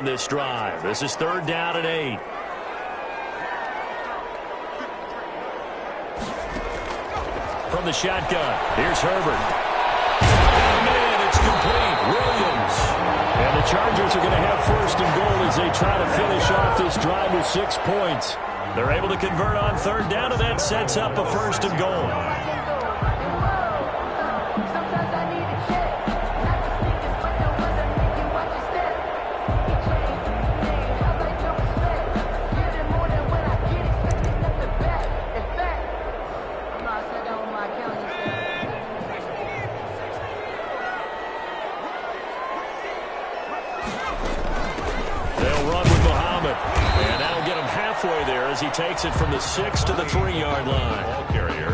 This drive. This is 3rd down and 8. From the shotgun, here's Herbert. And it's complete. Williams. And the Chargers are going to have 1st and goal as they try to finish off this drive with 6 points. They're able to convert on 3rd down, and that sets up a 1st and goal. As he takes it from the 6 to the 3-yard line. Ball carrier.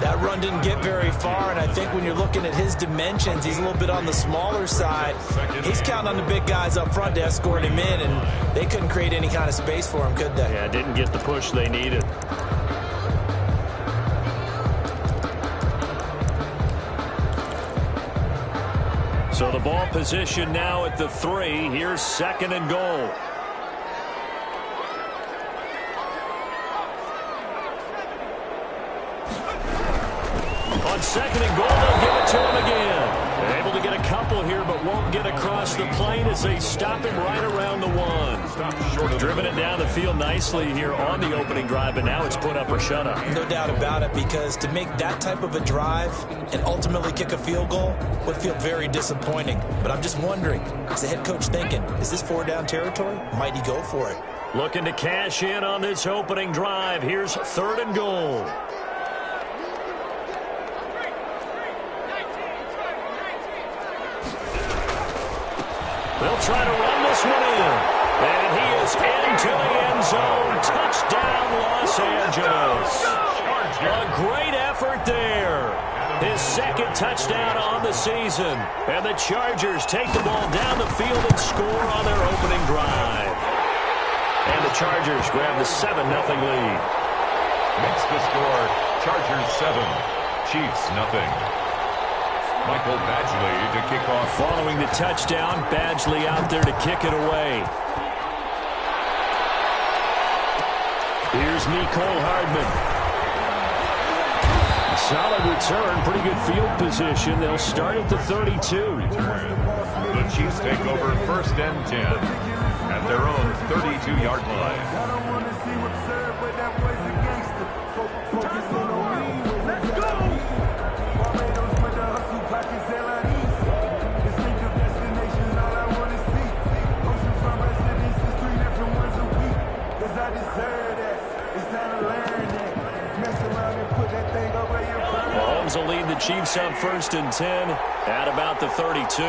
That run didn't get very far, and I think when you're looking at his dimensions, he's a little bit on the smaller side. He's counting on the big guys up front to escort him in, and they couldn't create any kind of space for him, could they? Yeah, didn't get the push they needed. So the ball position now at the 3. Here's 2nd and goal. On 2nd and goal, they'll give it to him again. They're able to get a couple here, but won't get across the plane as they stop him right around the 1. Driven it down the field nicely here on the opening drive, but now it's put up or shut up. No doubt about it, because to make that type of a drive and ultimately kick a field goal would feel very disappointing. But I'm just wondering, is the head coach thinking, is this 4-down territory? Might he go for it? Looking to cash in on this opening drive. Here's 3rd and goal. They'll try to run this one in. And he is into the end zone. Touchdown, Los Angeles. A great effort there. His 2nd touchdown on the season. And the Chargers take the ball down the field and score on their opening drive. And the Chargers grab the 7-0 lead. Makes the score Chargers 7, Chiefs 0. Michael Badgley to kick off. Following the touchdown, Badgley out there to kick it away. Here's Nicole Hardman. Solid return, pretty good field position. They'll start at the 32. The Chiefs take over 1st and 10 at their own 32-yard line. Let's go! Mahomes will lead the Chiefs up 1st and 10 at about the 32.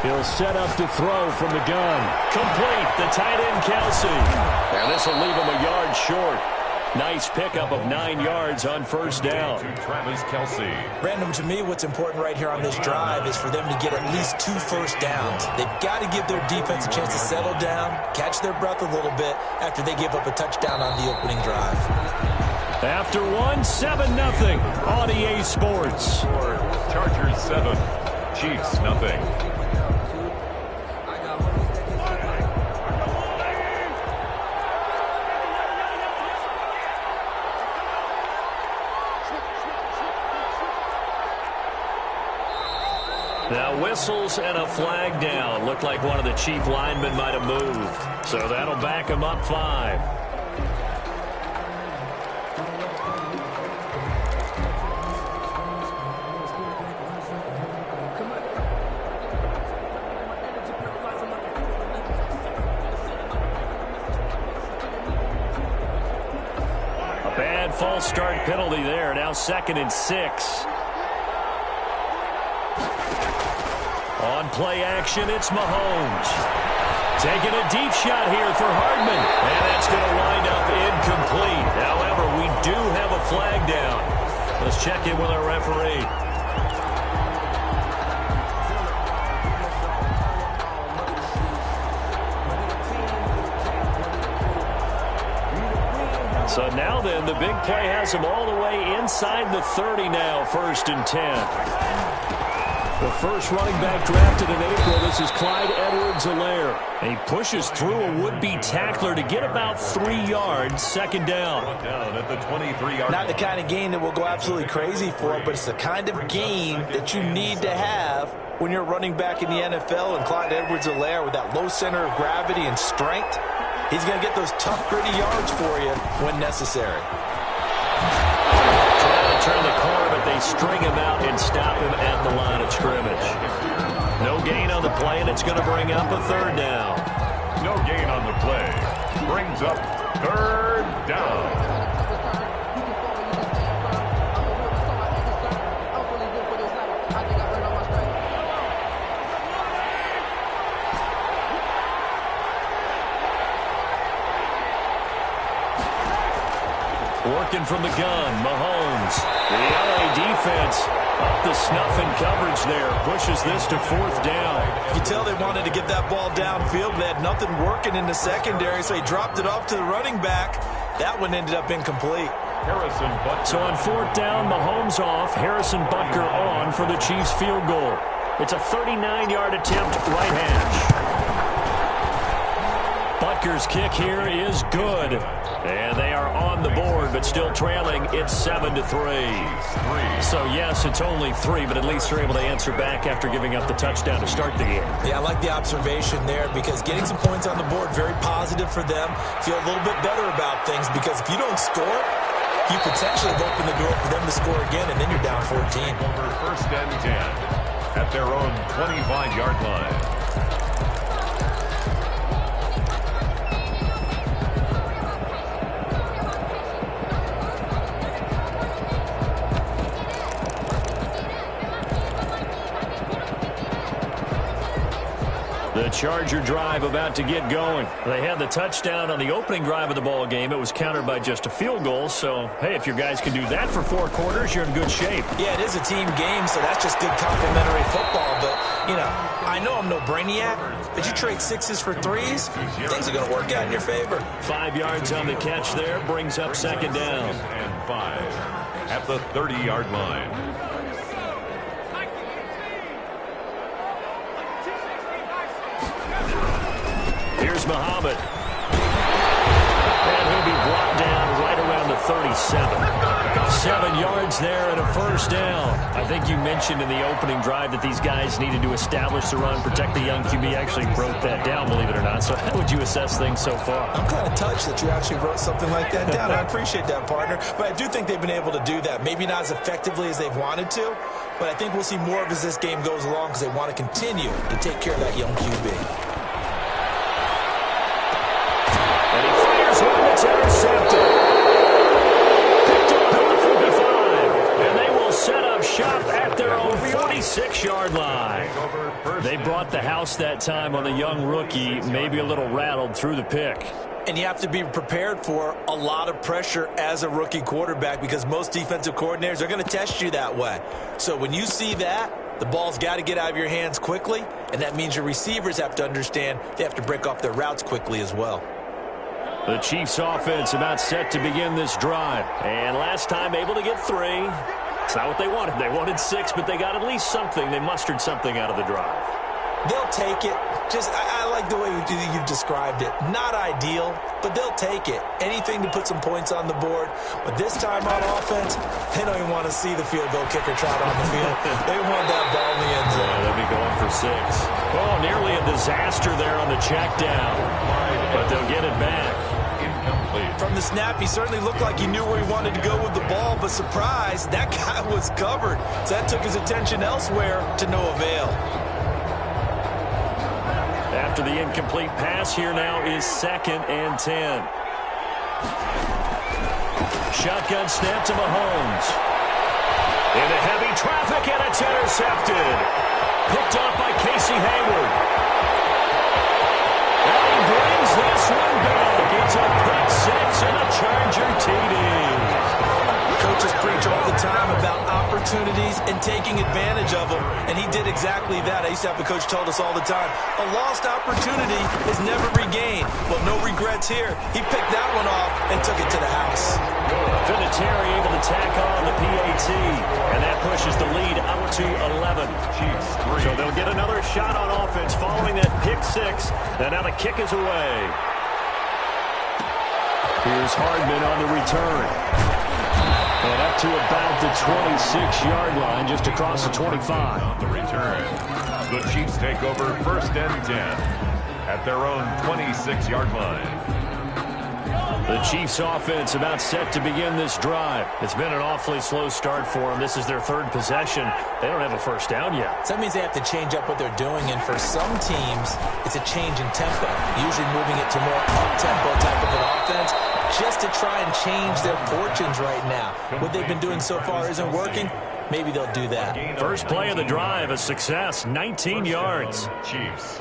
He'll set up to throw from the gun. Complete. The tight end, Kelsey. And this will leave him a yard short. Nice pickup of 9 yards on 1st down. To Travis Kelsey. Brandon, to me, what's important right here on this drive is for them to get at least 2 first downs. They've got to give their defense a chance to settle down, catch their breath a little bit after they give up a touchdown on the opening drive. After 7-0 on EA Sports. Chargers 7, Chiefs 0. Now whistles and a flag down. Looked like one of the Chief linemen might have moved. So that'll back him up 5. A bad false start penalty there. Now 2nd and 6. On play action, it's Mahomes. Taking a deep shot here for Hardman. And that's going to wind up incomplete. However, we do have a flag down. Let's check in with our referee. So now then, the big play has him all the way inside the 30 now, 1st and 10. The first running back drafted in April. This is Clyde Edwards-Helaire. And he pushes through a would-be tackler to get about 3 yards, second down. Down at the 23-yard. Not the kind of game that we'll go absolutely crazy for, but it's the kind of game that you need to have when you're running back in the NFL. And Clyde Edwards-Helaire, with that low center of gravity and strength, he's going to get those tough, gritty yards for you when necessary. Turn the corner, but they string him out and stop him at the line of scrimmage. No gain on the play, and it's going to bring up a third down. No gain on the play. Brings up third down. Working from the gun, Mahomes. The LA defense up the snuff in coverage there. Pushes this to fourth down. You can tell they wanted to get that ball downfield. They had nothing working in the secondary, so he dropped it off to the running back. That one ended up incomplete. Harrison Butker. So on fourth down, Mahomes off. Harrison Butker on for the Chiefs field goal. It's a 39-yard attempt, right hash. Butker's kick here is good. And they are on the board, but still trailing. It's 7-3. So, yes, it's only 3, but at least they're able to answer back after giving up the touchdown to start the game. Yeah, I like the observation there because getting some points on the board, very positive for them. Feel a little bit better about things because if you don't score, you potentially have opened the door for them to score again, and then you're down 14. Over first and 10 at their own 25-yard line. The Charger drive about to get going. They had the touchdown on the opening drive of the ball game. It was countered by just a field goal. So, hey, if your guys can do that for 4 quarters, you're in good shape. Yeah, it is a team game, so that's just good complimentary football. But, you know, I know I'm no brainiac, but you trade 6s for 3s, things are going to work out in your favor. 5 yards on the catch there, brings up second down. And 5 at the 30-yard line. Here's Muhammad. And he'll be brought down right around the 37. 7 yards there and a first down. I think you mentioned in the opening drive that these guys needed to establish the run, protect the young QB. Actually broke that down, believe it or not. So how would you assess things so far? I'm kind of touched that you actually wrote something like that down. I appreciate that, partner. But I do think they've been able to do that. Maybe not as effectively as they've wanted to, but I think we'll see more of as this game goes along because they want to continue to take care of that young QB. And he fires one that's intercepted. Picked up at the 45. And they will set up shop at their own 46-yard line. They brought the house that time on the young rookie, maybe a little rattled through the pick. And you have to be prepared for a lot of pressure as a rookie quarterback because most defensive coordinators are going to test you that way. So when you see that, the ball's got to get out of your hands quickly, and that means your receivers have to understand they have to break off their routes quickly as well. The Chiefs offense about set to begin this drive. And last time able to get 3. It's not what they wanted. They wanted 6, but they got at least something. They mustered something out of the drive. They'll take it. I like the way you've described it. Not ideal, but they'll take it. Anything to put some points on the board. But this time on offense, they don't even want to see the field goal kicker trot on the field. They want that ball in the end zone. Yeah, they'll be going for 6. Oh, nearly a disaster there on the check down. But they'll get it back. From the snap, he certainly looked like he knew where he wanted to go with the ball, but surprise, that guy was covered. So that took his attention elsewhere to no avail. After the incomplete pass, here now is 2nd and 10. Shotgun snap to Mahomes. Into heavy traffic, and it's intercepted. Picked off by Casey Hayward. And he brings this one back. It's a pick 6 and a Charger TD. Coaches preach all the time about opportunity opportunities and taking advantage of them, and he did exactly that. I used to have a coach told us all the time, a lost opportunity is never regained. Well, no regrets here. He picked that one off and took it to the house. Vinatieri able to tack on the PAT, and that pushes the lead up to 11. So they'll get another shot on offense following that pick six, and now the kick is away. Here's Hardman on the return. And up to about the 26-yard line, just across the 25. On the return, the Chiefs take over 1st and 10 at their own 26-yard line. The Chiefs offense about set to begin this drive. It's been an awfully slow start for them. This is their 3rd possession. They don't have a first down yet. So that means they have to change up what they're doing, and for some teams, it's a change in tempo, usually moving it to more up-tempo type of an offense, just to try and change their fortunes right now. What they've been doing so far isn't working. Maybe they'll do that. First play of the drive, a success, 19 yards. Chiefs.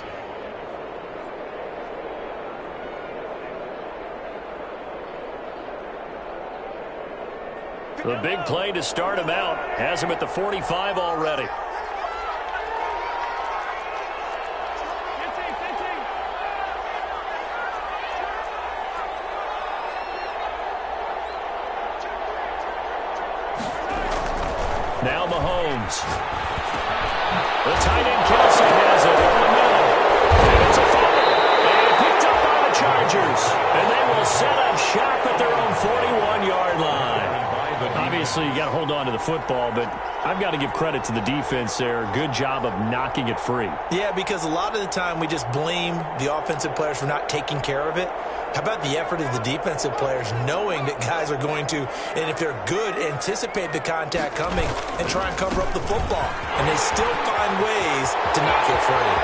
The big play to start him out has him at the 45 already. Now Mahomes. The tight end Kelsey has it over the middle. And it's a fumble. And picked up by the Chargers. And they will set up shop at their own 41-yard line. Obviously, you got to hold on to the football, but I've got to give credit to the defense there. Good job of knocking it free. Yeah, because a lot of the time we just blame the offensive players for not taking care of it. How about the effort of the defensive players knowing that guys are going to, and if they're good, anticipate the contact coming and try and cover up the football. And they still find ways to knock it free.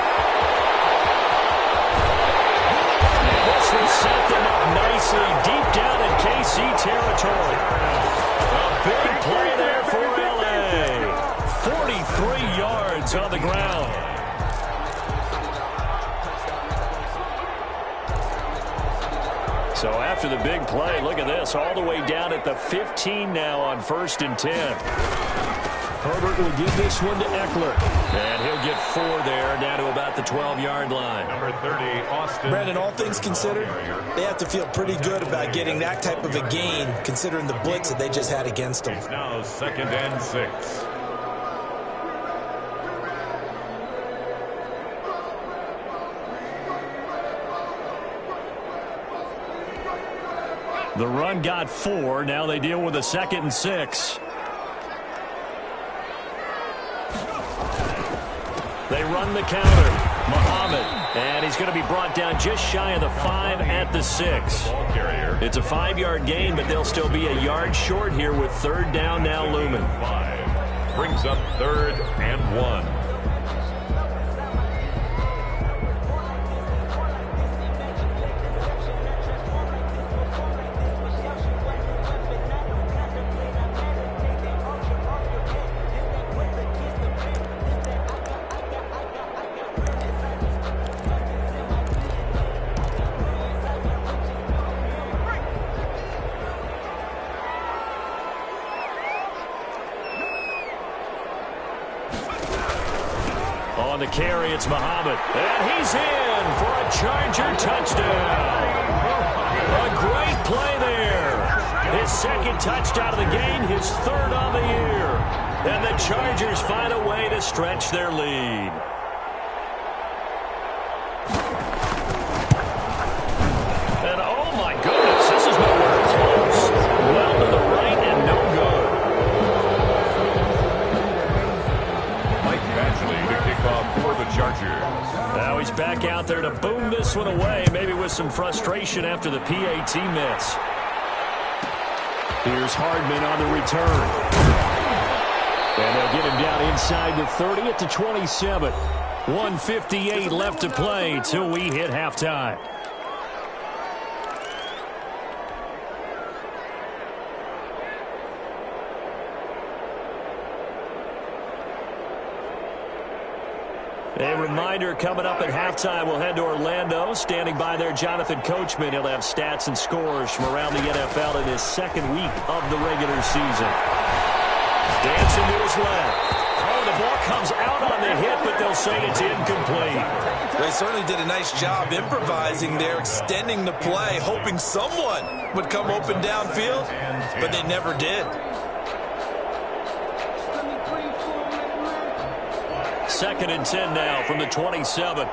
This will set them up nicely deep down in KC territory. A big play there for L.A. 43 yards on the ground. So after the big play, look at this, all the way down at the 15 now on 1st and 10. Herbert will give this one to Eckler. And he'll get 4 there, down to about the 12-yard line. Number 30, Austin. Brandon, all things considered, they have to feel pretty good about getting that type of a gain, considering the blitz that they just had against them. It's now 2nd and 6. The run got 4. Now they deal with a 2nd and 6. They run the counter. Muhammad. And he's going to be brought down just shy of the 5 at the 6. It's a 5-yard gain, but they'll still be a yard short here with 3rd down now looming. 5 brings up 3rd and 1. On the carry, it's Muhammad. And he's in for a Charger touchdown. A great play there. His 2nd touchdown of the game, his 3rd on the year. And the Chargers find a way to stretch their lead. And oh my goodness, this is nowhere close. Well to the right and no good. For the Chargers. Now he's back out there to boom this one away, maybe with some frustration after the PAT miss. Here's Hardman on the return. And they'll get him down inside the 30 at the 27. 1:58 left to play till we hit halftime. A reminder, coming up at halftime, we'll head to Orlando. Standing by there, Jonathan Coachman. He'll have stats and scores from around the NFL in his 2nd week of the regular season. Dancing to his left. Oh, the ball comes out on the hit, but they'll say it's incomplete. They certainly did a nice job improvising there, extending the play, hoping someone would come open downfield, but they never did. Second and 10 now from the 27.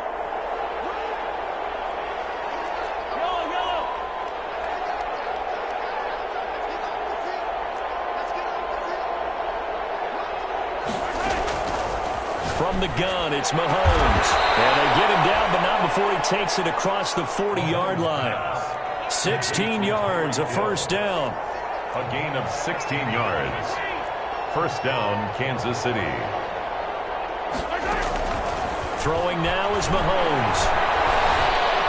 From the gun, it's Mahomes. And they get him down, but not before he takes it across the 40-yard line. 16 yards, a first down. A gain of 16 yards. First down, Kansas City. Throwing now is Mahomes.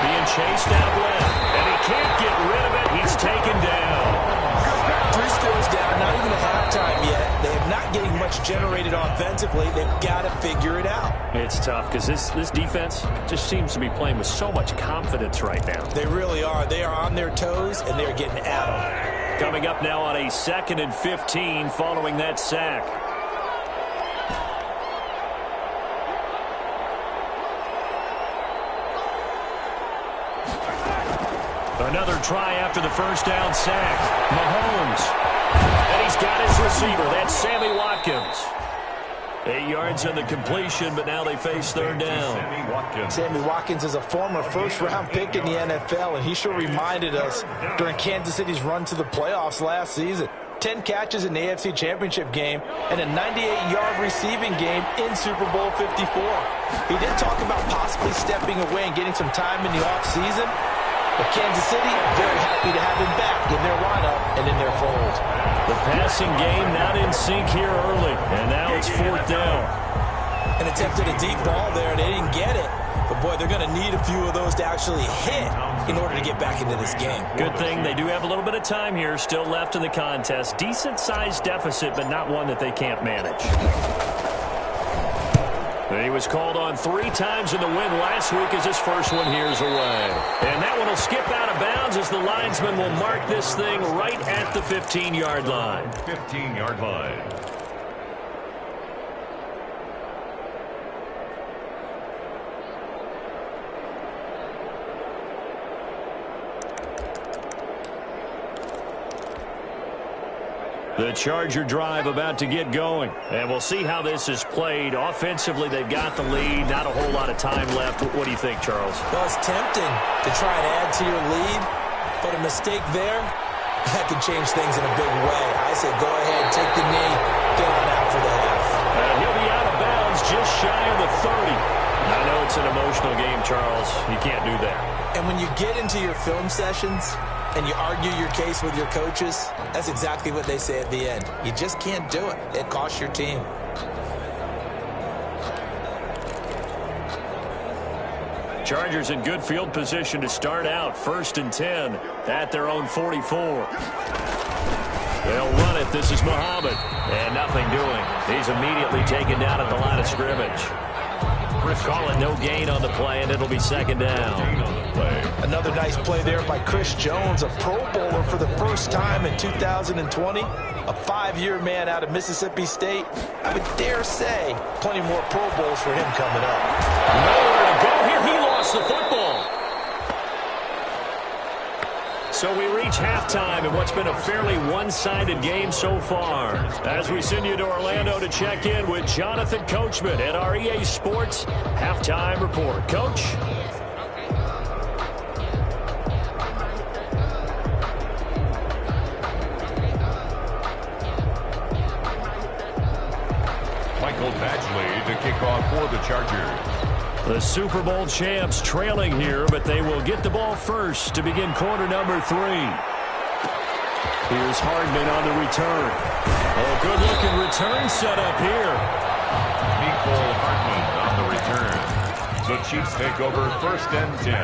Being chased out left, and he can't get rid of it. He's taken down. 3 scores down, not even a halftime yet. They're not getting much generated offensively. They've got to figure it out. It's tough because this defense just seems to be playing with so much confidence right now. They really are. They are on their toes, and they're getting at them. Coming up now on a 2nd and 15 following that sack. Another try after the first down sack. Mahomes. And he's got his receiver. That's Sammy Watkins. 8 yards on the completion, but now they face third down. Sammy Watkins is a former first-round pick in the NFL, and he sure reminded us during Kansas City's run to the playoffs last season. 10 catches in the AFC Championship game and a 98-yard receiving game in Super Bowl 54. He did talk about possibly stepping away and getting some time in the offseason. But Kansas City, very happy to have him back in their lineup and in their fold. The passing game not in sync here early, and now it's fourth down. And attempted a deep ball there, and they didn't get it. But, boy, they're going to need a few of those to actually hit in order to get back into this game. Good thing they do have a little bit of time here still left in the contest. Decent-sized deficit, but not one that they can't manage. He was called on 3 times in the win last week as his first one here's away. And that one will skip out of bounds as the linesman will mark this thing right at the 15-yard line. 15-yard line. The Charger drive about to get going. And we'll see how this is played. Offensively, they've got the lead. Not a whole lot of time left. What do you think, Charles? Well, it's tempting to try and add to your lead, but a mistake there, that could change things in a big way. I say go ahead, take the knee, get on out for the half. And he'll be out of bounds just shy of the 30. I know it's an emotional game, Charles. You can't do that. And when you get into your film sessions and you argue your case with your coaches, that's exactly what they say at the end. You just can't do it. It costs your team. Chargers in good field position to start out. 1st and 10 at their own 44. They'll run it. This is Muhammad. And nothing doing. He's immediately taken down at the line of scrimmage. Call it no gain on the play, and it'll be 2nd down. Another nice play there by Chris Jones, a Pro Bowler for the first time in 2020. A 5-year man out of Mississippi State. I would dare say plenty more Pro Bowls for him coming up. Nowhere to go here. He lost the football. So we reach halftime in what's been a fairly one-sided game so far. As we send you to Orlando to check in with Jonathan Coachman at our EA Sports Halftime Report. Coach? Michael Badgley to kick off for the Chargers. The Super Bowl champs trailing here, but they will get the ball first to begin quarter number 3. Here's Hardman on the return. Oh, good-looking return set up here. Nicole Hardman on the return. The Chiefs take over 1st and 10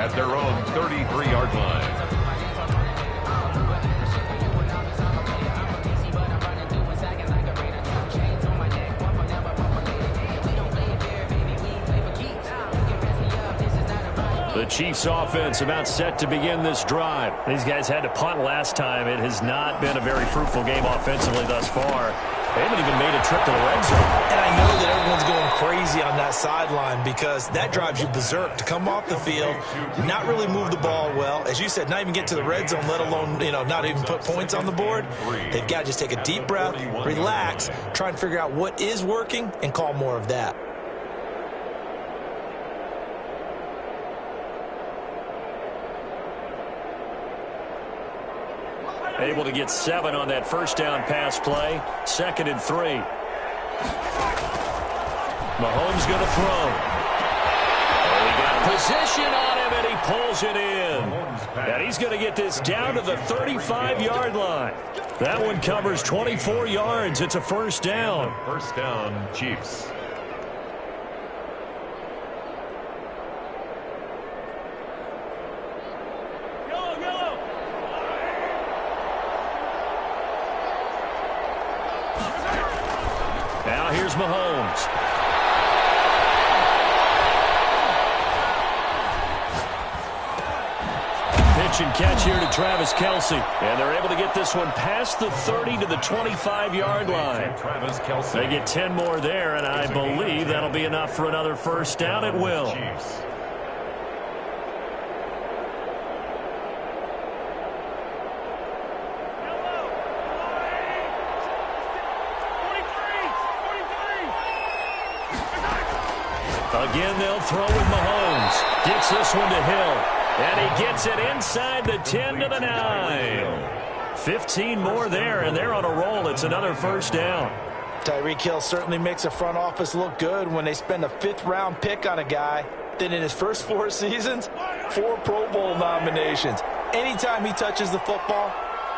at their own 33-yard line. The Chiefs offense about set to begin this drive. These guys had to punt last time. It has not been a very fruitful game offensively thus far. They haven't even made a trip to the red zone. And I know that everyone's going crazy on that sideline because that drives you berserk to come off the field, not really move the ball well. As you said, not even get to the red zone, let alone, not even put points on the board. They've got to just take a deep breath, relax, try and figure out what is working and call more of that. Able to get 7 on that first down pass play. 2nd and 3. Mahomes going to throw. Oh, he got position on him, and he pulls it in. And he's going to get this down to the 35-yard line. That one covers 24 yards. It's a first down. First down, Chiefs. Now here's Mahomes. Pitch and catch here to Travis Kelce. And they're able to get this one past the 30 to the 25-yard line. Travis Kelce. They get 10 more there, and I believe that'll be enough for another first down. It will. Chiefs. Again, they'll throw with Mahomes. Gets this one to Hill. And he gets it inside the 10 to the 9. 15 more there, and they're on a roll. It's another first down. Tyreek Hill certainly makes the front office look good when they spend a 5th-round pick on a guy. Then in his first 4 seasons, 4 Pro Bowl nominations. Anytime he touches the football,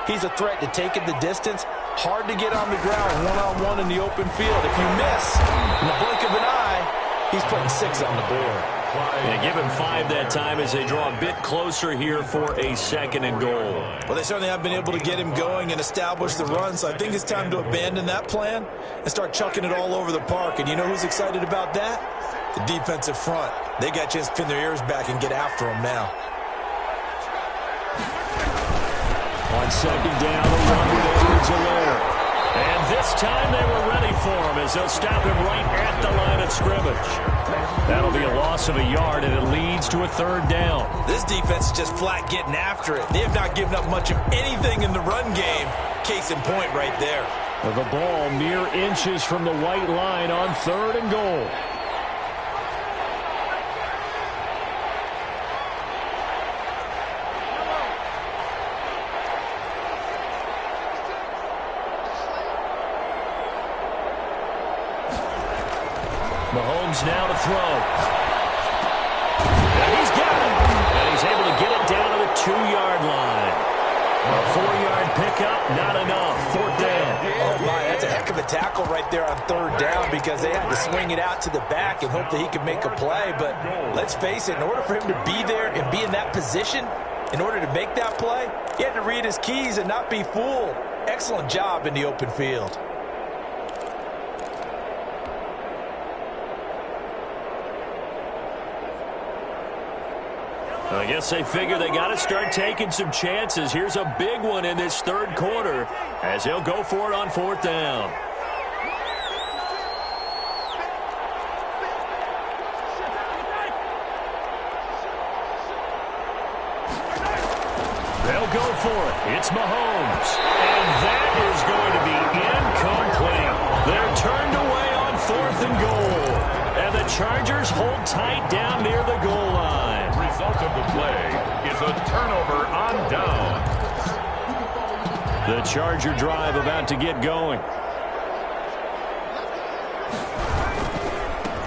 he's a threat to take it the distance. Hard to get on the ground one-on-one in the open field. If you miss, in the blink of an eye, he's putting 6 on the board. Yeah, give him 5 that time as they draw a bit closer here for a 2nd and goal. Well, they certainly have been able to get him going and establish the run, so I think it's time to abandon that plan and start chucking it all over the park. And you know who's excited about that? The defensive front. They got a chance to pin their ears back and get after him now. On 2nd down, the run with Edwards-Helaire. And this time they were ready for him as they'll stop him right at the line of scrimmage. That'll be a loss of a yard, and it leads to a 3rd down. This defense is just flat getting after it. They have not given up much of anything in the run game. Case in point right there. The ball mere inches from the white line on 3rd and goal. Mahomes now to throw. And he's got it. And he's able to get it down to the 2-yard line. A 4-yard pickup, not enough. 4th down. Oh, my, that's a heck of a tackle right there on 3rd down because they had to swing it out to the back and hope that he could make a play. But let's face it, in order for him to be there and be in that position, in order to make that play, he had to read his keys and not be fooled. Excellent job in the open field. I guess they figure they got to start taking some chances. Here's a big one in this 3rd quarter as he'll go for it on 4th down. They'll go for it. It's Mahomes. And that is going to be incomplete. They're turned away on 4th and goal. And the Chargers hold tight down near the goal line. Result of the play is a turnover on downs. The Charger drive about to get going.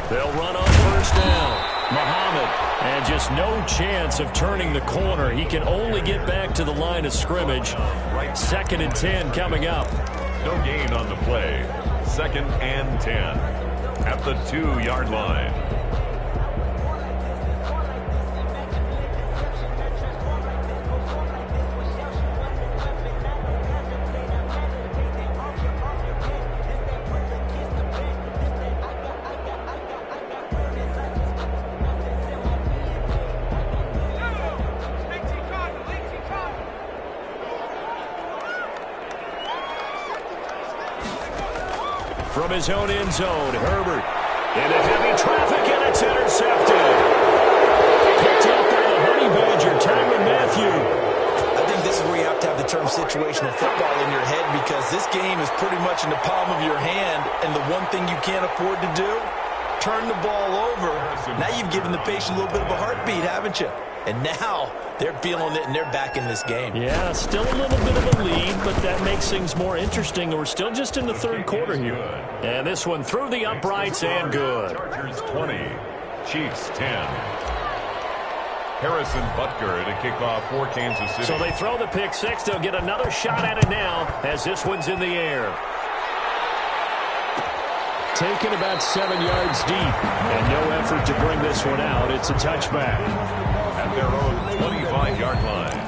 They'll run on 1st down. Muhammad, and just no chance of turning the corner. He can only get back to the line of scrimmage. 2nd and 10 coming up. No gain on the play. 2nd and 10 at the 2-yard line. from his own end zone. Herbert into heavy traffic, and it's intercepted. Picked up by the Honey Badger, Tyrann Mathieu. I think this is where you have to have the term situational football in your head, because this game is pretty much in the palm of your hand, and the one thing you can't afford to do, turn the ball over. Now you've given the patient a little bit of a heartbeat, haven't you? And now they're feeling it, and they're back in this game. Yeah, still a little bit of a lead, but that makes things more interesting. We're still just in the third quarter here. And this one through the uprights and good. Chargers 20, Chiefs 10. Harrison Butker to kick off for Kansas City. So they throw the pick six. They'll get another shot at it now as this one's in the air. Taken about 7 yards deep, and no effort to bring this one out. It's a touchback. At their own 25-yard line.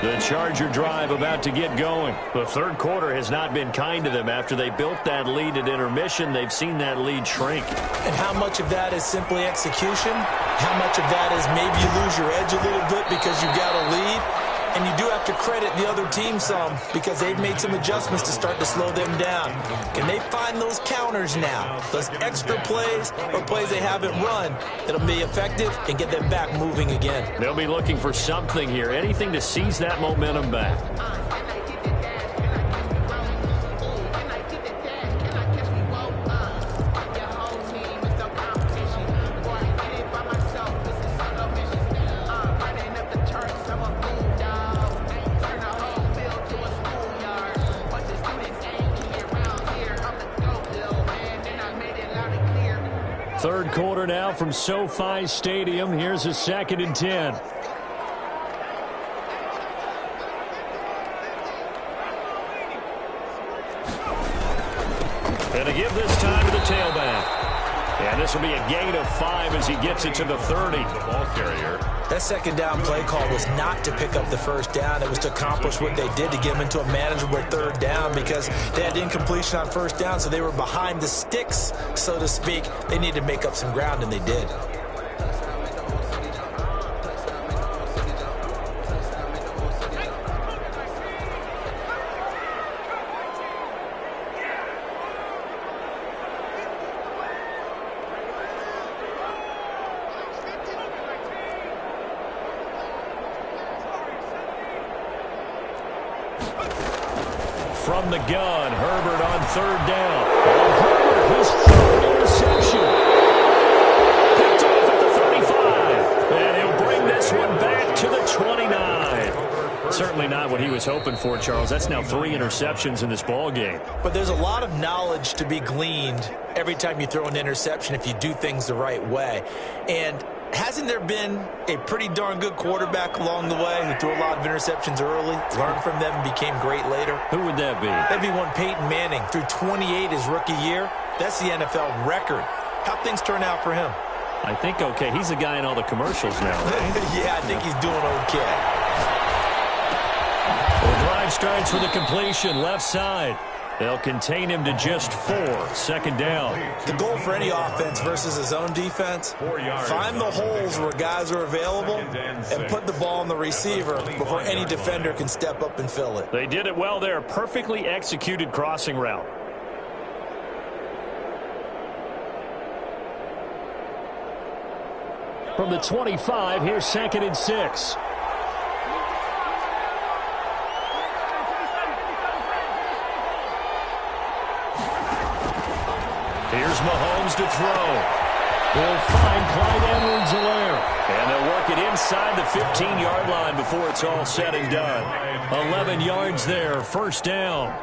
The Charger drive about to get going. The third quarter has not been kind to them. After they built that lead at intermission, they've seen that lead shrink. And how much of that is simply execution? How much of that is maybe you lose your edge a little bit because you've got a lead? And you do have to credit the other team some, because they've made some adjustments to start to slow them down. Can they find those counters now, those extra plays or plays they haven't run that'll be effective and get them back moving again? They'll be looking for something here, anything to seize that momentum back. Third quarter now from SoFi Stadium. Here's a 2nd and 10. And a give this time to the tailback. And this will be a gain of 5 as he gets it to the 30. The ball carrier. That second down play call was not to pick up the first down. It was to accomplish what they did, to get them into a manageable third down, because they had incompletion on first down, so they were behind the sticks, so to speak. They needed to make up some ground, and they did. From the gun, Herbert on third down. And Herbert, his third interception. Picked off at the 35. And he'll bring this one back to the 29. Certainly not what he was hoping for, Charles. That's now 3 interceptions in this ball game. But there's a lot of knowledge to be gleaned every time you throw an interception if you do things the right way. And hasn't there been a pretty darn good quarterback along the way who threw a lot of interceptions early, learned from them, and became great later? Who would that be? That'd be one Peyton Manning. Threw 28 his rookie year. That's the NFL record. How'd things turn out for him? I think okay. He's a guy in all the commercials now, right? Yeah, I think he's doing okay. The drive starts with a completion left side. They'll contain him to just 4. 2nd down. The goal for any offense versus his own defense, find the holes where guys are available and put the ball on the receiver before any defender can step up and fill it. They did it well there. Perfectly executed crossing route. From the 25, here's 2nd and 6. Here's Mahomes to throw. They'll find Clyde Edwards-Helaire. And they'll work it inside the 15-yard line before it's all said and done. 11 yards there, 1st down.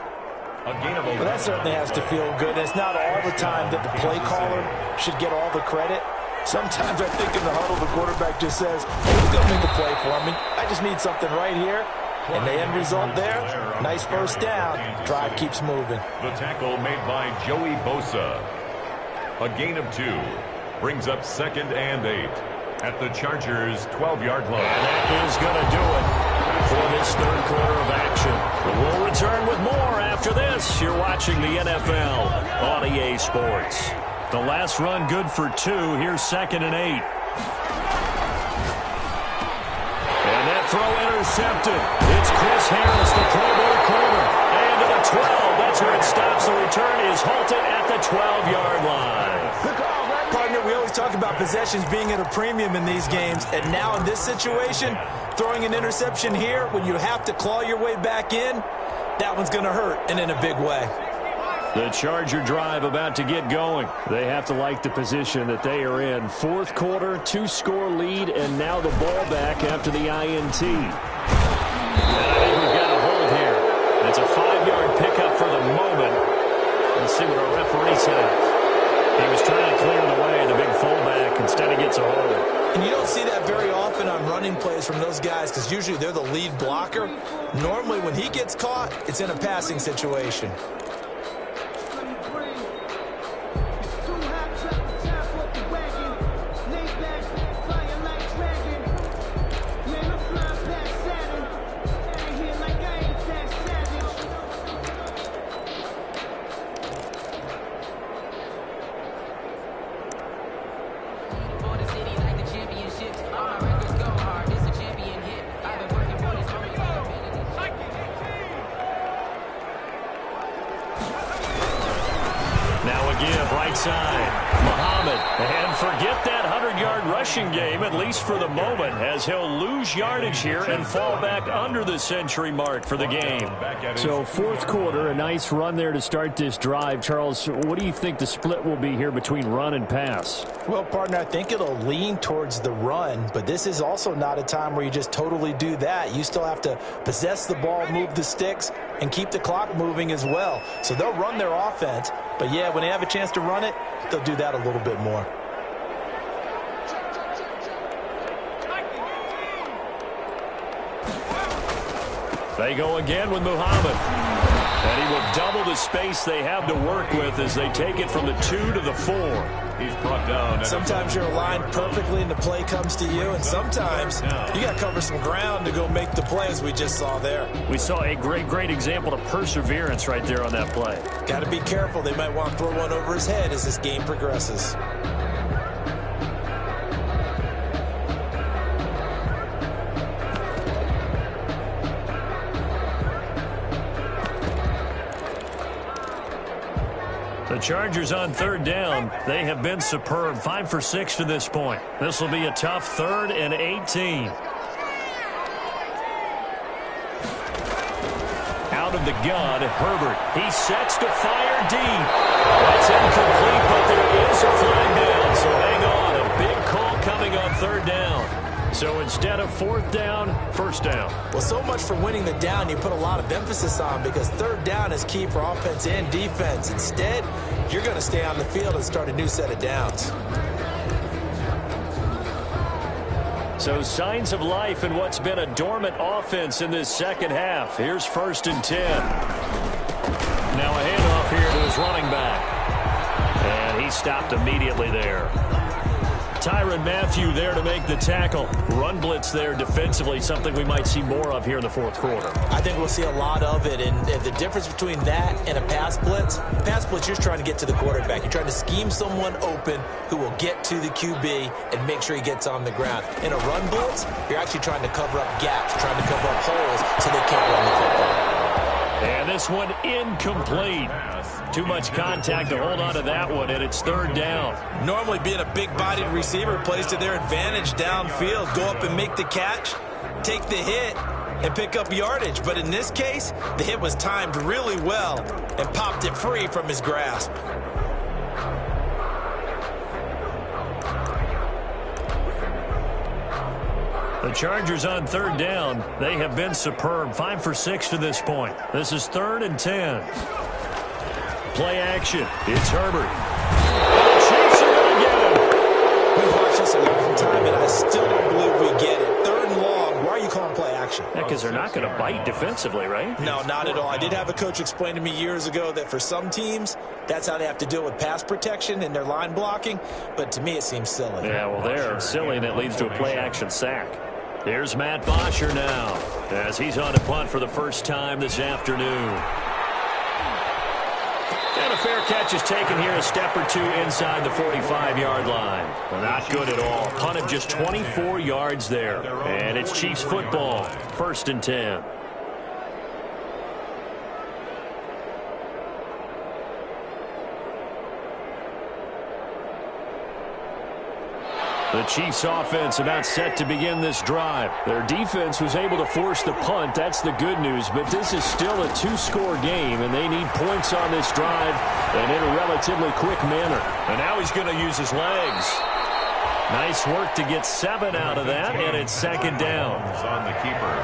Well, that certainly has to feel good. It's not all the time that the play caller should get all the credit. Sometimes I think in the huddle, the quarterback just says, hey, he's going to make a play for me. I just need something right here. And the end result there, nice first down. Drive keeps moving. The tackle made by Joey Bosa. A gain of 2. Brings up 2nd and 8. At the Chargers' 12-yard line. And that is going to do it for this third quarter of action. We'll return with more after this. You're watching the NFL on EA Sports. The last run good for 2. Here's 2nd and 8. And that throw intercepted. It's Chris Harris, the Playboy corner. And to the 12. That's where it stops. The return is halted at the 12-yard line. Partner, we always talk about possessions being at a premium in these games. And now in this situation, throwing an interception here when you have to claw your way back in, that one's going to hurt, and in a big way. The Charger drive about to get going. They have to like the position that they are in. Fourth quarter, 2-score lead, and now the ball back after the INT. And I think we've got a hold here. It's a 5-yard pickup for the moment. Let's see what our referee says. He was trying to clear the way, the big fullback. Instead, he gets a hold. And you don't see that very often on running plays from those guys because usually they're the lead blocker. Normally, when he gets caught, it's in a passing situation. Game, at least for the moment, as he'll lose yardage here and fall back under the century mark for the game. So fourth quarter, a nice run there to start this drive. Charles, what do you think the split will be here between run and pass? Well, partner, I think it'll lean towards the run, but this is also not a time where you just totally do that. You still have to possess the ball, move the sticks, and keep the clock moving as well. So they'll run their offense, but yeah, when they have a chance to run it, they'll do that a little bit more. They go again with Muhammad. And he will double the space they have to work with as they take it from the 2 to the 4. He's brought down. Sometimes you're aligned perfectly and the play comes to you, and sometimes you got to cover some ground to go make the play, as we just saw there. We saw a great example of perseverance right there on that play. Got to be careful. They might want to throw one over his head as this game progresses. The Chargers on third down. They have been superb. 5 for 6 to this point. This will be a tough 3rd and 18. Out of the gun, Herbert. He sets to fire deep. That's incomplete, but there is a flag down. So hang on. A big call coming on third down. So instead of fourth down, first down. Well, so much for winning the down you put a lot of emphasis on, because third down is key for offense and defense. Instead, you're going to stay on the field and start a new set of downs. So signs of life in what's been a dormant offense in this second half. Here's 1st and 10. Now a handoff here to his running back. And he stopped immediately there. Tyrann Mathieu there to make the tackle. Run blitz there defensively, something we might see more of here in the fourth quarter. I think we'll see a lot of it, and the difference between that and a pass blitz, you're trying to get to the quarterback. You're trying to scheme someone open who will get to the QB and make sure he gets on the ground. In a run blitz, you're actually trying to cover up gaps, trying to cover up holes so they can't run the football. And this one incomplete. Too much contact to hold on to that one, and it's third down. Normally being a big-bodied receiver plays to their advantage downfield. Go up and make the catch, take the hit, and pick up yardage. But in this case, the hit was timed really well and popped it free from his grasp. The Chargers on third down. They have been superb. 5 for 6 to this point. This is 3rd and 10. Play action. It's Herbert. Chiefs are going to get him. We've watched this a long time, and I still don't believe we get it. 3rd and long. Why are you calling play action? Yeah, because they're not going to bite defensively, right? No, not at all. I did have a coach explain to me years ago that for some teams, that's how they have to deal with pass protection and their line blocking. But to me, it seems silly. Yeah, well, they're silly, and it leads to a play action sack. Here's Matt Bosher now, as he's on a punt for the first time this afternoon. And a fair catch is taken here a step or two inside the 45-yard line. Not good at all. Punt of just 24 yards there. And it's Chiefs football, 1st and 10. The Chiefs offense about set to begin this drive. Their defense was able to force the punt. That's the good news. But this is still a 2-score game, and they need points on this drive and in a relatively quick manner. And now he's going to use his legs. Nice work to get 7 out of that, and it's 2nd down. On the keeper.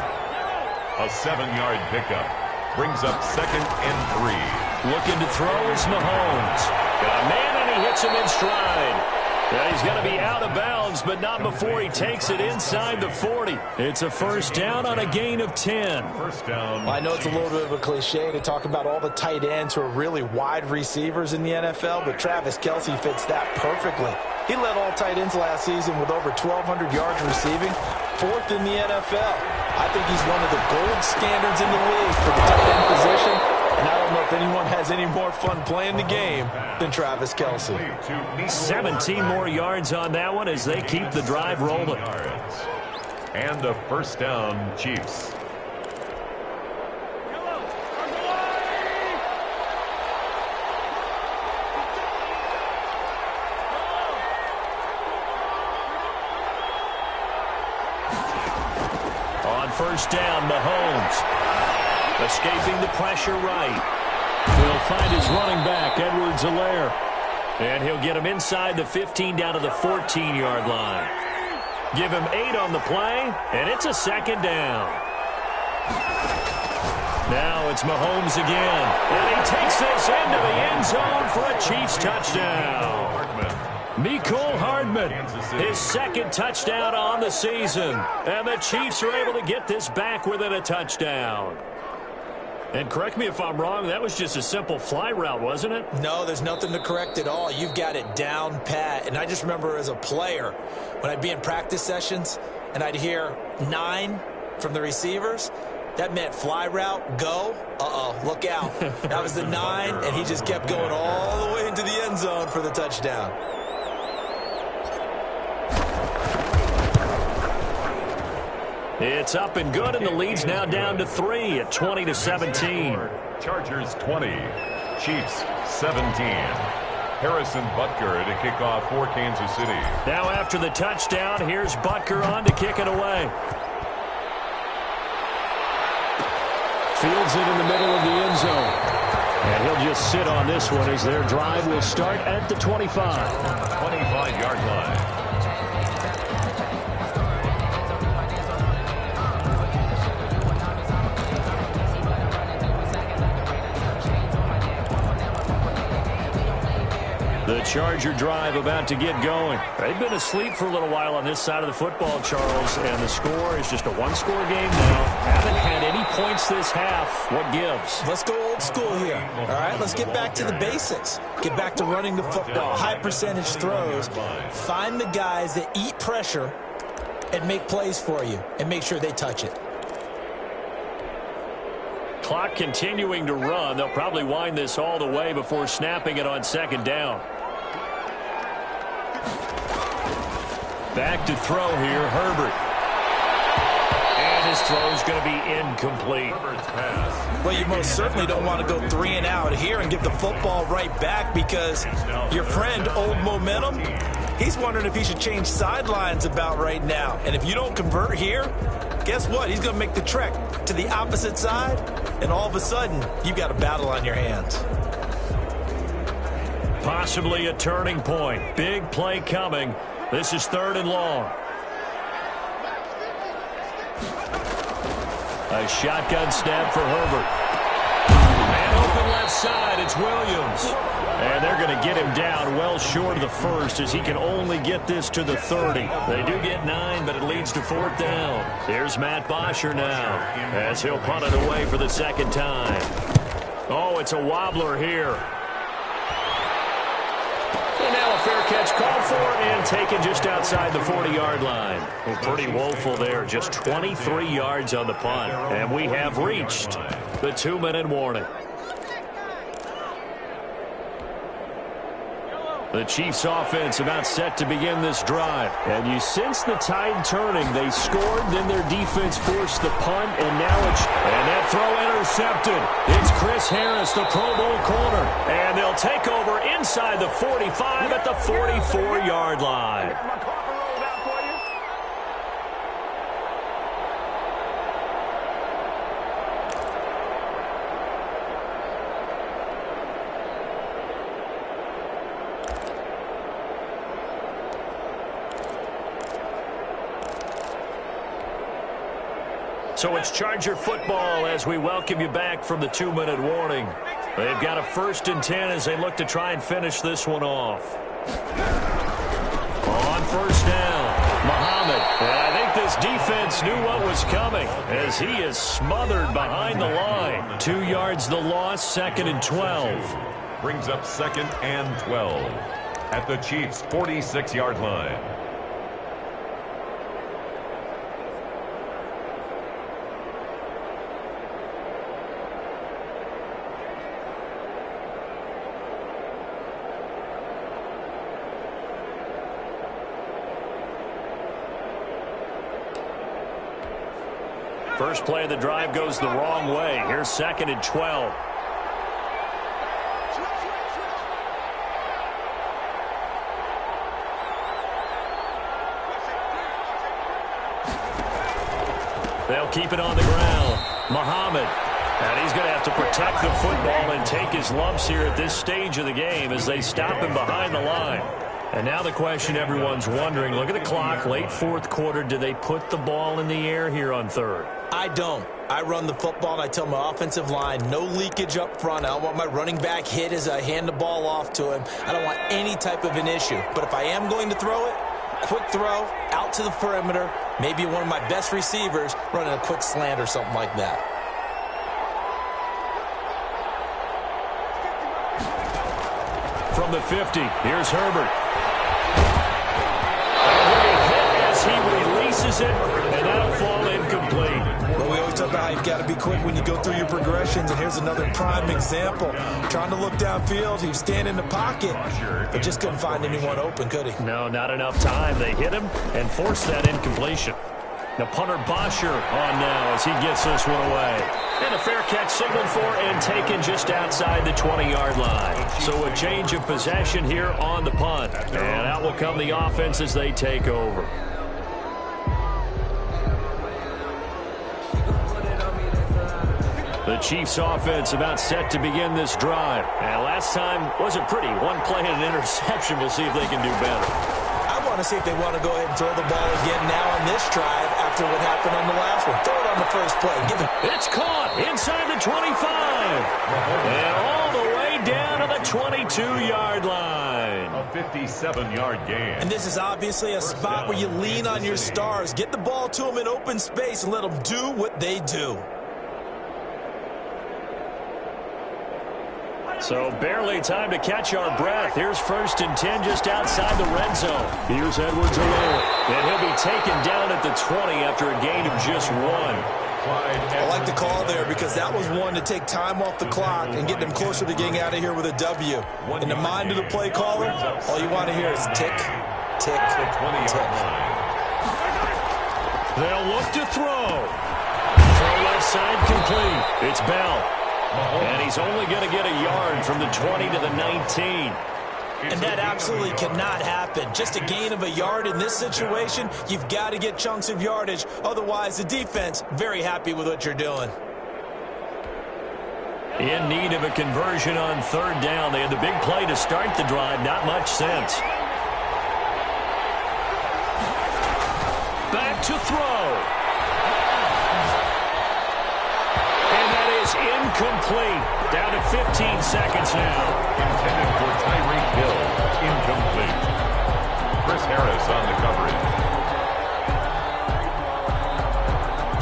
A 7-yard pickup. Brings up 2nd and 3. Looking to throw is Mahomes. Got a man, and he hits him in stride. Yeah, he's going to be out of bounds, but not before he takes it inside the 40. It's a 1st down on a gain of 10. 1st down. Well, I know it's a little bit of a cliche to talk about all the tight ends who are really wide receivers in the NFL, but Travis Kelce fits that perfectly. He led all tight ends last season with over 1,200 yards receiving, 4th in the NFL. I think he's one of the gold standards in the league for the tight end position. And I don't know if anyone has any more fun playing the game than Travis Kelce. 17 more yards on that one as they keep the drive rolling. And a 1st down, Chiefs. On 1st down, Mahomes. Escaping the pressure right. He'll find his running back, Edwards-Helaire. And he'll get him inside the 15 down to the 14-yard line. Give him 8 on the play, and it's a 2nd down. Now it's Mahomes again. And he takes this into the end zone for a Chiefs touchdown. Mecole Hardman, his 2nd touchdown on the season. And the Chiefs are able to get this back within a touchdown. And correct me if I'm wrong, that was just a simple fly route, wasn't it? No, there's nothing to correct at all. You've got it down pat. And I just remember as a player, when I'd be in practice sessions and I'd hear 9 from the receivers, that meant fly route, go. Uh-oh, look out. That was the 9, and he just kept going all the way into the end zone for the touchdown. It's up and good, and the lead's now down to 3 at 20-17. Chargers 20, Chiefs 17. Harrison Butker to kick off for Kansas City. Now after the touchdown, here's Butker on to kick it away. Fields it in the middle of the end zone. And he'll just sit on this one as their drive will start at the 25. 25-yard line. The Charger drive about to get going. They've been asleep for a little while on this side of the football, Charles, and the score is just a 1-score game now. Haven't had any points this half. What gives? Let's go old school here. All right, let's get back to the basics. Get back to running the football, high percentage throws. Find the guys that eat pressure and make plays for you and make sure they touch it. Clock continuing to run. They'll probably wind this all the way before snapping it on 2nd down. Back to throw here, Herbert. And his throw's going to be incomplete. Well, you most certainly don't want to go 3 and out here and give the football right back because your friend, Old Momentum, he's wondering if he should change sidelines about right now. And if you don't convert here, guess what? He's going to make the trek to the opposite side, and all of a sudden, you've got a battle on your hands. Possibly a turning point. Big play coming. This is 3rd and long. A shotgun snap for Herbert. And open left side, it's Williams. And they're going to get him down well short of the 1st as he can only get this to the 30. They do get 9, but it leads to 4th down. Here's Matt Bosher now as he'll punt it away for the 2nd time. Oh, it's a wobbler here. And now a fair catch called for and taken just outside the 40-yard line. Well, pretty woeful there, just 23 yards on the punt. And we have reached the 2-minute warning. The Chiefs offense about set to begin this drive. And you sense the tide turning. They scored, then their defense forced the punt, and now it's... And that throw intercepted. It's Chris Harris, the Pro Bowl corner. And they'll take over inside the 45 at the 44-yard line. So it's Charger football as we welcome you back from the 2-minute warning. They've got a 1st and 10 as they look to try and finish this one off. On 1st down, Muhammad. And I think this defense knew what was coming as he is smothered behind the line. 2 yards the loss, 2nd and 12. Brings up 2nd and 12 at the Chiefs' 46-yard line. First play of the drive goes the wrong way. Here's 2nd and 12. They'll keep it on the ground. Muhammad. And he's going to have to protect the football and take his lumps here at this stage of the game as they stop him behind the line. And now the question everyone's wondering, look at the clock, late 4th quarter. Do they put the ball in the air here on 3rd? I don't. I run the football, and I tell my offensive line, no leakage up front. I don't want my running back hit as I hand the ball off to him. I don't want any type of an issue. But if I am going to throw it, quick throw, out to the perimeter, maybe one of my best receivers running a quick slant or something like that. From the 50, here's Herbert. As he releases it, and that'll fall incomplete. Well, we always talk about how you've got to be quick when you go through your progressions, and here's another prime example. Trying to look downfield, he was standing in the pocket, but just couldn't find anyone open, could he? No, not enough time. They hit him and forced that incompletion. Now punter Bosher on now as he gets this one away. And a fair catch signaled for and taken just outside the 20-yard line. So a change of possession here on the punt. And out will come the offense as they take over. The Chiefs offense about set to begin this drive. And last time wasn't pretty. One play and an interception. We'll see if they can do better. I want to see if they want to go ahead and throw the ball again now on this drive after what happened on the last one. Throw it on the first play. It's caught inside the 25. And all the way down to the 22-yard line. A 57-yard gain. And this is obviously a spot where you lean on your stars. Get the ball to them in open space and let them do what they do. So barely time to catch our breath. Here's 1st and 10 just outside the red zone. Here's Edwards alone. And he'll be taken down at the 20 after a gain of just 1. I like the call there because that was one to take time off the clock and get them closer to getting out of here with a W. In the mind of the play caller, all you want to hear is tick, tick, tick. They'll look to throw. Throw left side complete. It's Bell. And he's only going to get a yard from the 20 to the 19. And that absolutely cannot happen. Just a gain of a yard in this situation, you've got to get chunks of yardage. Otherwise, the defense, very happy with what you're doing. In need of a conversion on 3rd down. They had the big play to start the drive. Not much sense. Back to throw. Incomplete. Down to 15 seconds now. Intended for Tyreek Hill. Incomplete. Chris Harris on the coverage.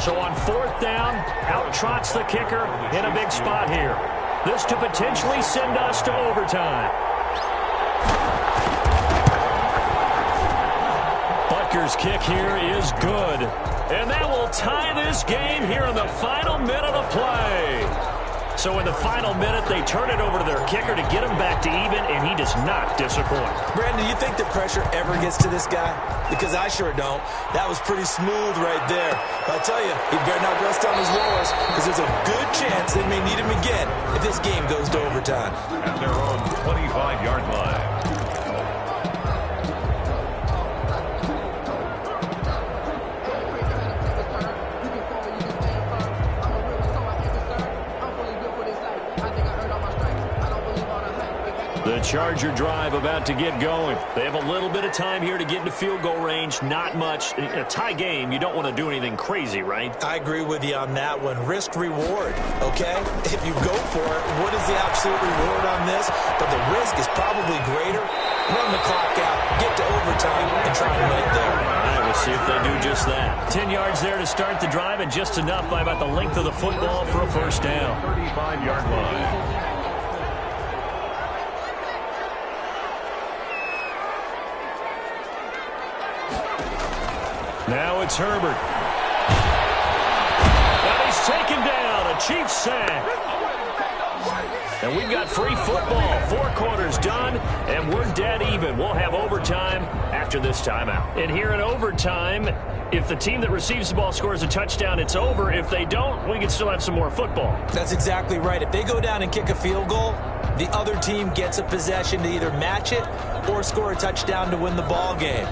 So on 4th down, out trots the kicker in a big spot here. This to potentially send us to overtime. Butker's kick here is good. And that will tie this game here in the final minute of play. So in the final minute, they turn it over to their kicker to get him back to even, and he does not disappoint. Brandon, do you think the pressure ever gets to this guy? Because I sure don't. That was pretty smooth right there. But I'll tell you, he better not rest on his laurels, because there's a good chance they may need him again if this game goes to overtime. At their own 25-yard line. The Charger drive about to get going. They have a little bit of time here to get into field goal range. Not much. In a tie game, you don't want to do anything crazy, right? I agree with you on that one. Risk-reward, okay? If you go for it, what is the absolute reward on this? But the risk is probably greater. Run the clock out, get to overtime, and try and win it there. All right, we'll see if they do just that. 10 yards there to start the drive, and just enough by about the length of the football for a first down. 35-yard line. Now it's Herbert. And he's taken down. A Chiefs sack. And we've got free football. 4 quarters done, and we're dead even. We'll have overtime after this timeout. And here in overtime, if the team that receives the ball scores a touchdown, it's over. If they don't, we can still have some more football. That's exactly right. If they go down and kick a field goal, the other team gets a possession to either match it or score a touchdown to win the ball game.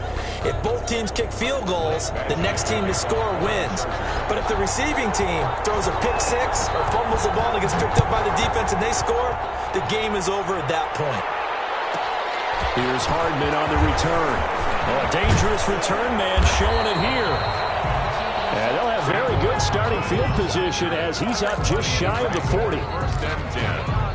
If both teams kick field goals, the next team to score wins. But if the receiving team throws a pick six or fumbles the ball and gets picked up by the defense and they score, the game is over at that point. Here's Hardman on the return. Oh, a dangerous return man showing it here. And they'll have very good starting field position as he's up just shy of the 40. First and 10.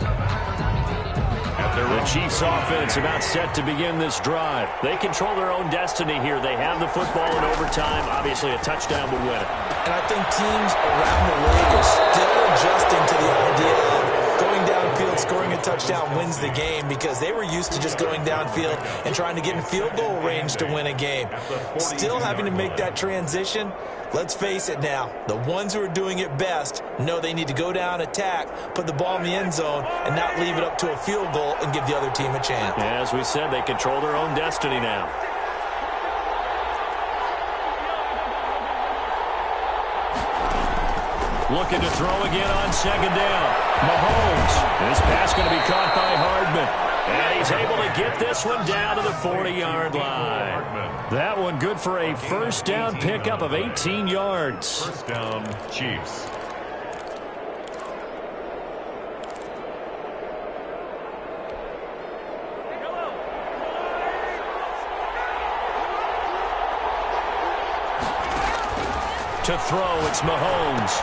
The Chiefs offense about set to begin this drive. They control their own destiny here. They have the football in overtime. Obviously, a touchdown would win it. And I think teams around the league are still adjusting to the idea of going downfield, scoring a touchdown wins the game, because they were used to just going downfield and trying to get in field goal range to win a game. Still having to make that transition. Let's face it now, the ones who are doing it best know they need to go down, attack, put the ball in the end zone, and not leave it up to a field goal and give the other team a chance. Yeah, as we said, they control their own destiny now. Looking to throw again on second down. Mahomes. This pass going to be caught by Hardman. And he's able to get this one down to the 40-yard line. That one good for a first down pickup of 18 yards. First down, Chiefs. To throw, it's Mahomes.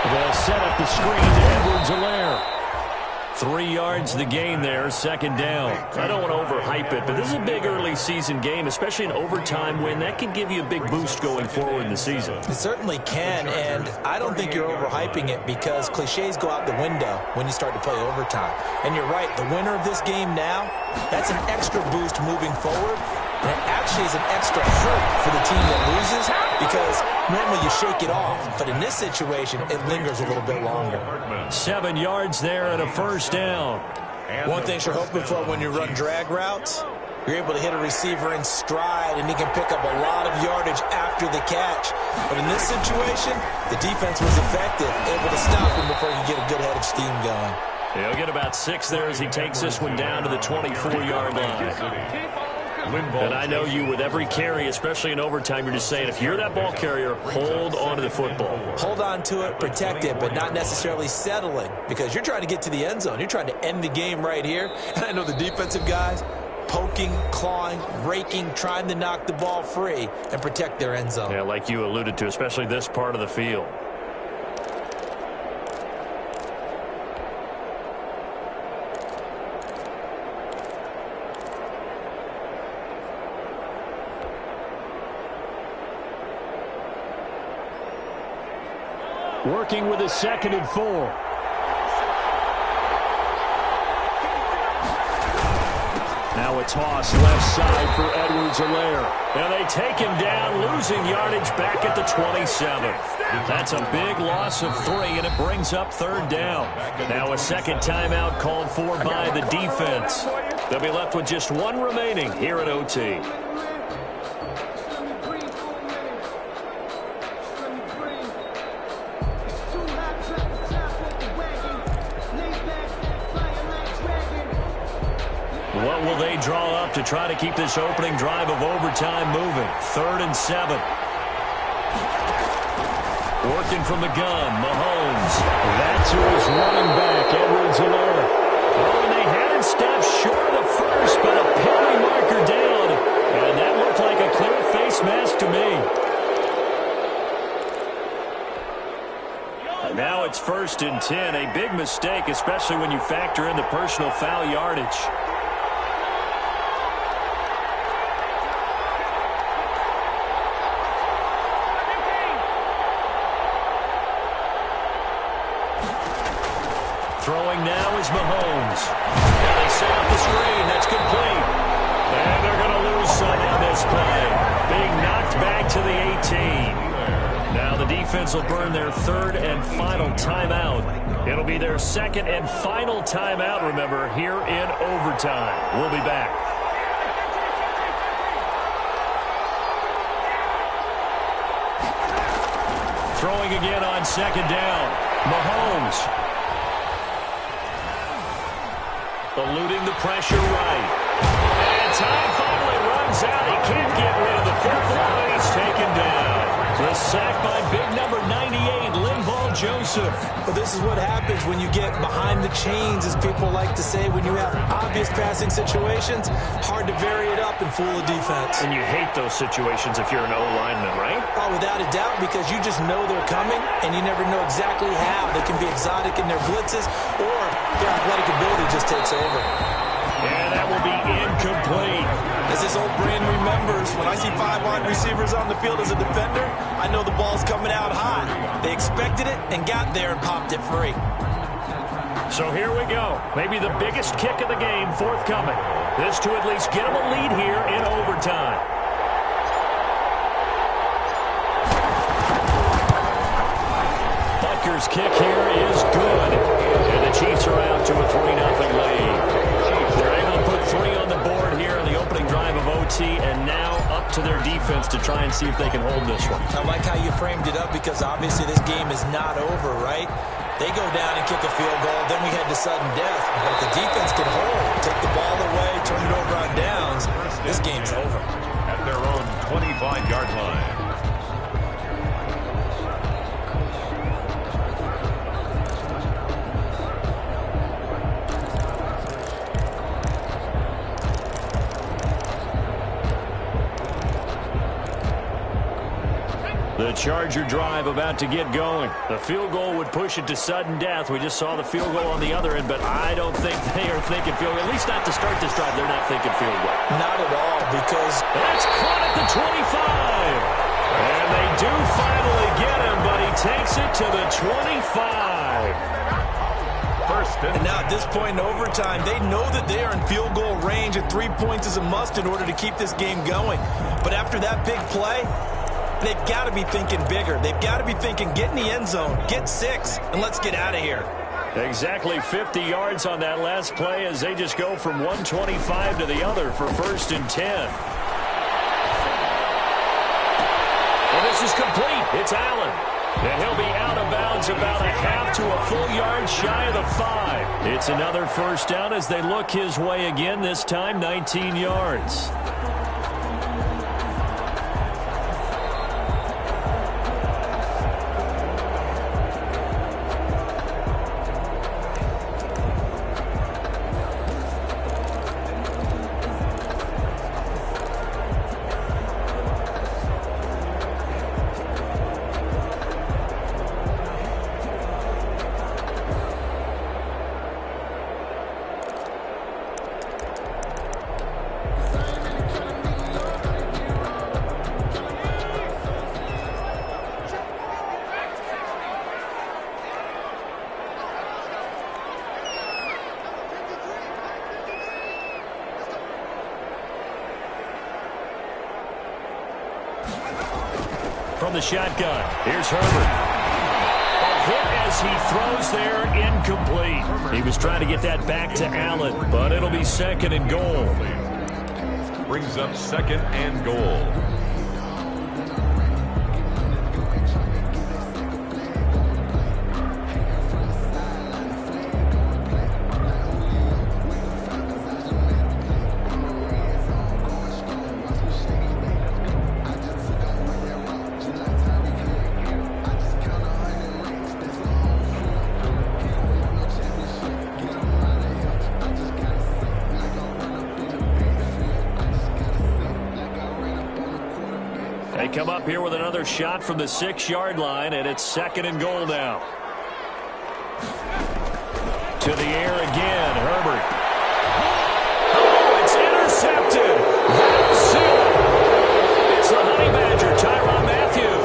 They'll set up the screen to Edwards-Helaire. 3 yards the gain there, second down. I don't want to overhype it, but this is a big early season game, especially an overtime win. That can give you a big boost going forward in the season. It certainly can, and I don't think you're overhyping it, because cliches go out the window when you start to play overtime. And you're right, the winner of this game now, that's an extra boost moving forward. And it actually is an extra hurt for the team that loses, because normally you shake it off. But in this situation, it lingers a little bit longer. 7 yards there and a first down. One thing you're hoping for when you run drag routes, you're able to hit a receiver in stride, and he can pick up a lot of yardage after the catch. But in this situation, the defense was effective, able to stop him before he could get a good head of steam going. He'll get about 6 there as he takes this one down to the 24-yard line. And I know you, with every carry, especially in overtime, you're just saying, if you're that ball carrier, hold on to the football. Hold on to it, protect it, but not necessarily settling, because you're trying to get to the end zone. You're trying to end the game right here. And I know the defensive guys poking, clawing, raking, trying to knock the ball free and protect their end zone. Yeah, like you alluded to, especially this part of the field. Working with a 2nd and 4. Now a toss left side for Edwards-Helaire. And they take him down, losing yardage back at the 27. That's a big loss of 3, and it brings up 3rd down. Now a second timeout called for by the defense. They'll be left with just 1 remaining here at OT. What will they draw up to try to keep this opening drive of overtime moving? 3rd and 7. Working from the gun, Mahomes. That's who is running back, Edwards-Helaire. Oh, and they had him stop short of the first, but a penalty marker down. And that looked like a clear face mask to me. And now it's 1st and 10. A big mistake, especially when you factor in the personal foul yardage. Throwing now is Mahomes. Now they set up the screen. That's complete. And they're going to lose some on this play. Being knocked back to the 18. Now the defense will burn their 3rd and final timeout. It'll be their 2nd and final timeout, remember, here in overtime. We'll be back. Throwing again on 2nd down. Mahomes. Eluding the pressure right. And time finally runs out. He can't get rid of the football, and he's taken down. The sack by big number 98, Linval Joseph. Well, this is what happens when you get behind the chains, as people like to say. When you have obvious passing situations, hard to vary it up and fool a defense. And you hate those situations if you're an O-lineman, right? Oh, without a doubt, because you just know they're coming, and you never know exactly how. They can be exotic in their blitzes, or their athletic ability just takes over. And that will be incomplete. As this old brain remembers, when I see 5 wide receivers on the field as a defender, I know the ball's coming out hot. They expected it and got there and popped it free. So here we go. Maybe the biggest kick of the game forthcoming. This to at least get them a lead here in overtime. Butker's kick here is good. And the Chiefs are out to a 3-0 lead. They're able to put 3 on the board here in the opening drive of OT, and now up to their defense to try and see if they can hold this one. I like how you framed it up, because obviously this game is not over, right? They go down and kick a field goal, then we head to sudden death. But if the defense can hold, take the ball away, turn it over on downs, this game's over. At their own 25-yard line. The Charger drive about to get going. The field goal would push it to sudden death. We just saw the field goal on the other end, but I don't think they are thinking field goal. At least not to start this drive. They're not thinking field goal. Not at all, because that's caught at the 25. And they do finally get him, but he takes it to the 25. And now at this point in overtime, they know that they are in field goal range, and 3 points is a must in order to keep this game going. But after that big play, they've got to be thinking bigger. They've got to be thinking, get in the end zone, get 6, and let's get out of here. Exactly 50 yards on that last play as they just go from 125 to the other for 1st and 10. And this is complete. It's Allen. And he'll be out of bounds about a half to a full yard shy of the 5. It's another 1st down as they look his way again, this time 19 yards. from the shotgun. Here's Herbert. A hit as he throws there, incomplete. He was trying to get that back to Allen, but it'll be second and goal. Brings up second and goal. They come up here with another shot from the 6-yard line, and it's second and goal now. To the air again, Herbert. Oh, it's intercepted. That'll seal it. It's the Honey Badger, Tyrann Mathieu.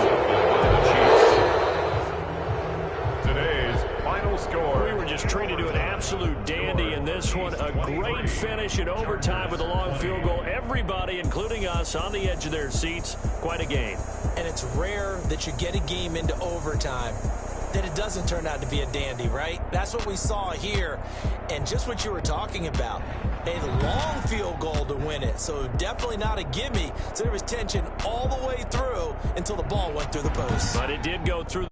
Today's final score. We were just treated to an absolute dandy in this one. A great finish in overtime with a long field goal. Everybody, including us, on the edge of their seats. Quite a game. And it's rare that you get a game into overtime that it doesn't turn out to be a dandy, right? That's what we saw here. And just what you were talking about, a long field goal to win it. So definitely not a gimme. So there was tension all the way through until the ball went through the post. But it did go through.